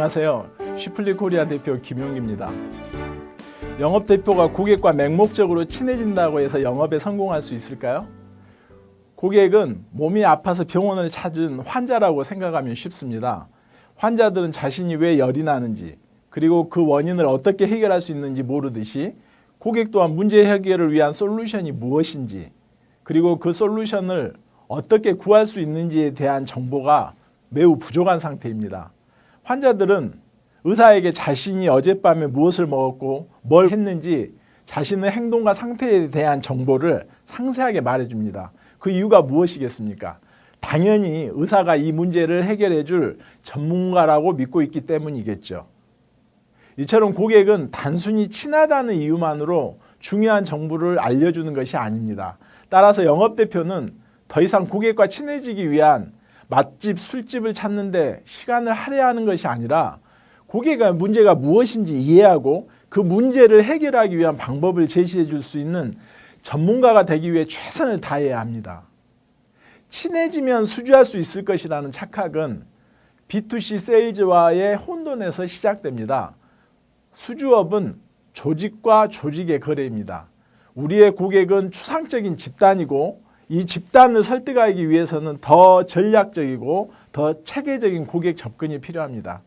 안녕하세요. 쉬플리 코리아 대표 김용기입니다. 영업대표가 고객과 맹목적으로 친해진다고 해서 영업에 성공할 수 있을까요? 고객은 몸이 아파서 병원을 찾은 환자라고 생각하면 쉽습니다. 환자들은 자신이 왜 열이 나는지 그리고 그 원인을 어떻게 해결할 수 있는지 모르듯이 고객 또한 문제 해결을 위한 솔루션이 무엇인지 그리고 그 솔루션을 어떻게 구할 수 있는지에 대한 정보가 매우 부족한 상태입니다. 환자들은 의사에게 자신이 어젯밤에 무엇을 먹었고 뭘 했는지 자신의 행동과 상태에 대한 정보를 상세하게 말해줍니다. 그 이유가 무엇이겠습니까? 당연히 의사가 이 문제를 해결해 줄 전문가라고 믿고 있기 때문이겠죠. 이처럼 고객은 단순히 친하다는 이유만으로 중요한 정보를 알려주는 것이 아닙니다. 따라서 영업대표는 더 이상 고객과 친해지기 위한 맛집, 술집을 찾는데 시간을 할애하는 것이 아니라 고객의 문제가 무엇인지 이해하고 그 문제를 해결하기 위한 방법을 제시해 줄 수 있는 전문가가 되기 위해 최선을 다해야 합니다. 친해지면 수주할 수 있을 것이라는 착각은 B2C 세일즈와의 혼돈에서 시작됩니다. 수주업은 조직과 조직의 거래입니다. 우리의 고객은 추상적인 집단이고 이 집단을 설득하기 위해서는 더 전략적이고 더 체계적인 고객 접근이 필요합니다.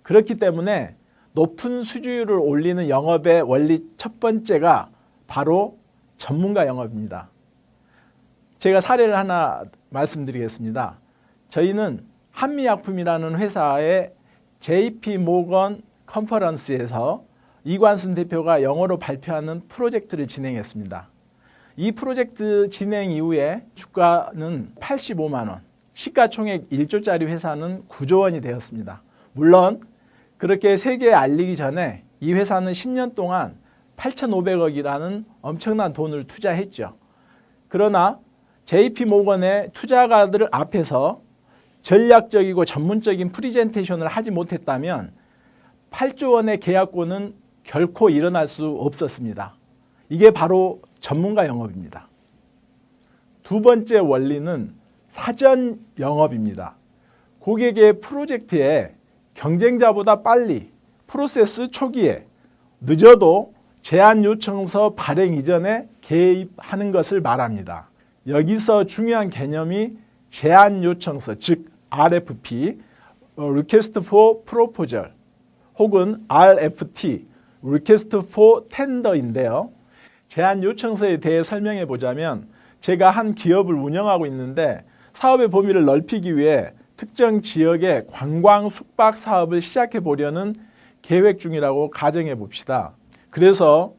그렇기 때문에 높은 수주율을 올리는 영업의 원리 첫 번째가 바로 전문가 영업입니다. 제가 사례를 하나 말씀드리겠습니다. 저희는 한미약품이라는 회사의 JP 모건 컨퍼런스에서 이관순 대표가 영어로 발표하는 프로젝트를 진행했습니다. 이 프로젝트 진행 이후에 주가는 85만 원, 시가총액 1조짜리 회사는 9조 원이 되었습니다. 물론 그렇게 세계에 알리기 전에 이 회사는 10년 동안 8,500억이라는 엄청난 돈을 투자했죠. 그러나 JP모건의 투자가들 앞에서 전략적이고 전문적인 프리젠테이션을 하지 못했다면 8조 원의 계약권은 결코 일어날 수 없었습니다. 이게 바로 전문가 영업입니다. 두 번째 원리는 사전 영업입니다. 고객의 프로젝트에 경쟁자보다 빨리 프로세스 초기에 늦어도 제안 요청서 발행 이전에 개입하는 것을 말합니다. 여기서 중요한 개념이 제안 요청서 즉 RFP, Request for Proposal 혹은 RFT, Request for Tender인데요. 제안 요청서에 대해 설명해 보자면 제가 한 기업을 운영하고 있는데 사업의 범위를 넓히기 위해 특정 지역의 관광 숙박 사업을 시작해 보려는 계획 중이라고 가정해 봅시다. 그래서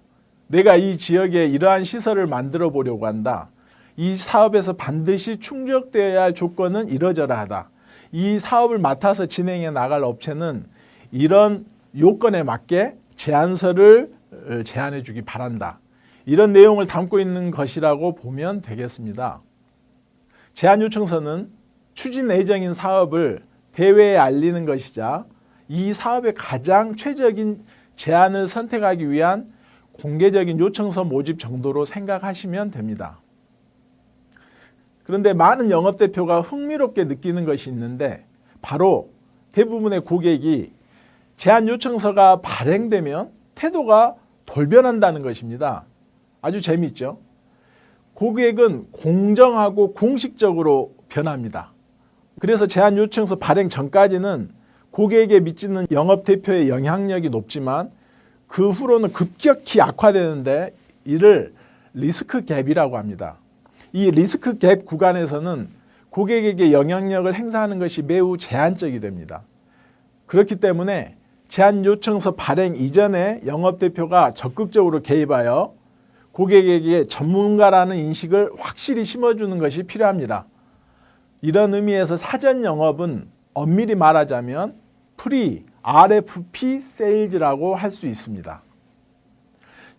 내가 이 지역에 이러한 시설을 만들어 보려고 한다. 이 사업에서 반드시 충족되어야 할 조건은 이러저러하다. 이 사업을 맡아서 진행해 나갈 업체는 이런 요건에 맞게 제안서를 제안해 주기 바란다. 이런 내용을 담고 있는 것이라고 보면 되겠습니다. 제안 요청서는 추진 예정인 사업을 대외에 알리는 것이자 이 사업의 가장 최적인 제안을 선택하기 위한 공개적인 요청서 모집 정도로 생각하시면 됩니다. 그런데 많은 영업대표가 흥미롭게 느끼는 것이 있는데 바로 대부분의 고객이 제안 요청서가 발행되면 태도가 돌변한다는 것입니다. 아주 재미있죠? 고객은 공정하고 공식적으로 변합니다. 그래서 제안 요청서 발행 전까지는 고객에게 미치는 영업대표의 영향력이 높지만 그 후로는 급격히 악화되는데 이를 리스크 갭이라고 합니다. 이 리스크 갭 구간에서는 고객에게 영향력을 행사하는 것이 매우 제한적이 됩니다. 그렇기 때문에 제안 요청서 발행 이전에 영업대표가 적극적으로 개입하여 고객에게 전문가라는 인식을 확실히 심어주는 것이 필요합니다. 이런 의미에서 사전 영업은 엄밀히 말하자면 RFP 세일즈라고 할 수 있습니다.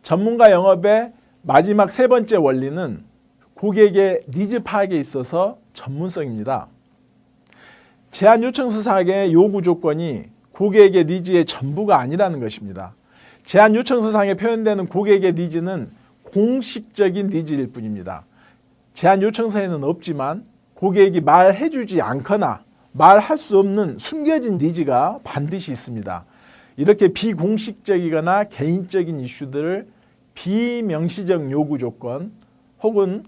전문가 영업의 마지막 세 번째 원리는 고객의 니즈 파악에 있어서 전문성입니다. 제안 요청서 상의 요구 조건이 고객의 니즈의 전부가 아니라는 것입니다. 제안 요청서 상에 표현되는 고객의 니즈는 공식적인 니즈일 뿐입니다. 제안 요청서에는 없지만 고객이 말해주지 않거나 말할 수 없는 숨겨진 니즈가 반드시 있습니다. 이렇게 비공식적이거나 개인적인 이슈들을 비명시적 요구 조건 혹은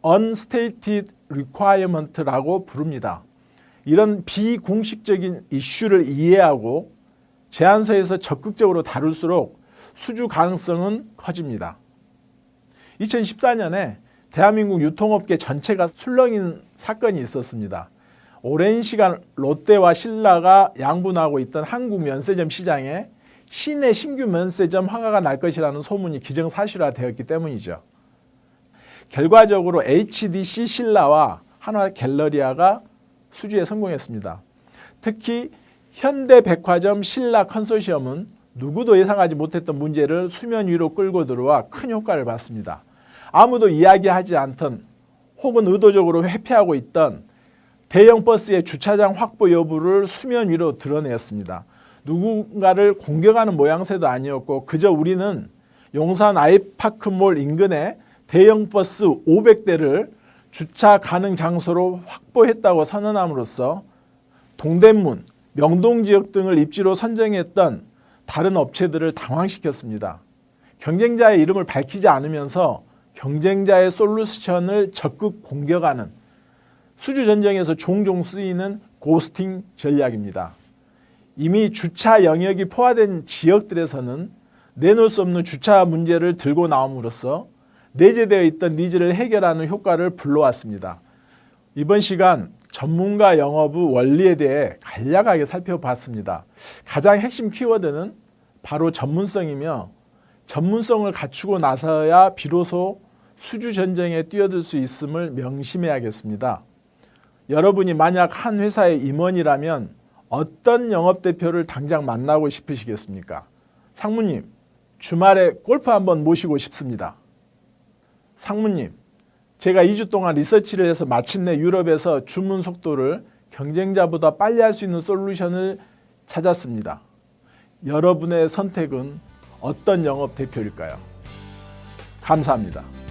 unstated requirement라고 부릅니다. 이런 비공식적인 이슈를 이해하고 제안서에서 적극적으로 다룰수록 수주 가능성은 커집니다. 2014년에 대한민국 유통업계 전체가 술렁인 사건이 있었습니다. 오랜 시간 롯데와 신라가 양분하고 있던 한국 면세점 시장에 시내 신규 면세점 허가가 날 것이라는 소문이 기정사실화되었기 때문이죠. 결과적으로 HDC 신라와 한화갤러리아가 수주에 성공했습니다. 특히 현대백화점 신라 컨소시엄은 누구도 예상하지 못했던 문제를 수면 위로 끌고 들어와 큰 효과를 봤습니다. 아무도 이야기하지 않던 혹은 의도적으로 회피하고 있던 대형 버스의 주차장 확보 여부를 수면 위로 드러냈습니다. 누군가를 공격하는 모양새도 아니었고 그저 우리는 용산 아이파크몰 인근에 대형 버스 500대를 주차 가능 장소로 확보했다고 선언함으로써 동대문, 명동지역 등을 입지로 선정했던 다른 업체들을 당황시켰습니다. 경쟁자의 이름을 밝히지 않으면서 경쟁자의 솔루션을 적극 공격하는 수주 전쟁에서 종종 쓰이는 고스팅 전략입니다. 이미 주차 영역이 포화된 지역들에서는 내놓을 수 없는 주차 문제를 들고 나옴으로써 내재되어 있던 니즈를 해결하는 효과를 불러왔습니다. 이번 시간 전문가 영업의 원리에 대해 간략하게 살펴봤습니다. 가장 핵심 키워드는 바로 전문성이며 전문성을 갖추고 나서야 비로소 수주 전쟁에 뛰어들 수 있음을 명심해야겠습니다. 여러분이 만약 한 회사의 임원이라면 어떤 영업대표를 당장 만나고 싶으시겠습니까? 상무님, 주말에 골프 한번 모시고 싶습니다. 상무님, 제가 2주 동안 리서치를 해서 마침내 유럽에서 주문 속도를 경쟁자보다 빨리 할 수 있는 솔루션을 찾았습니다. 여러분의 선택은 어떤 영업대표일까요? 감사합니다.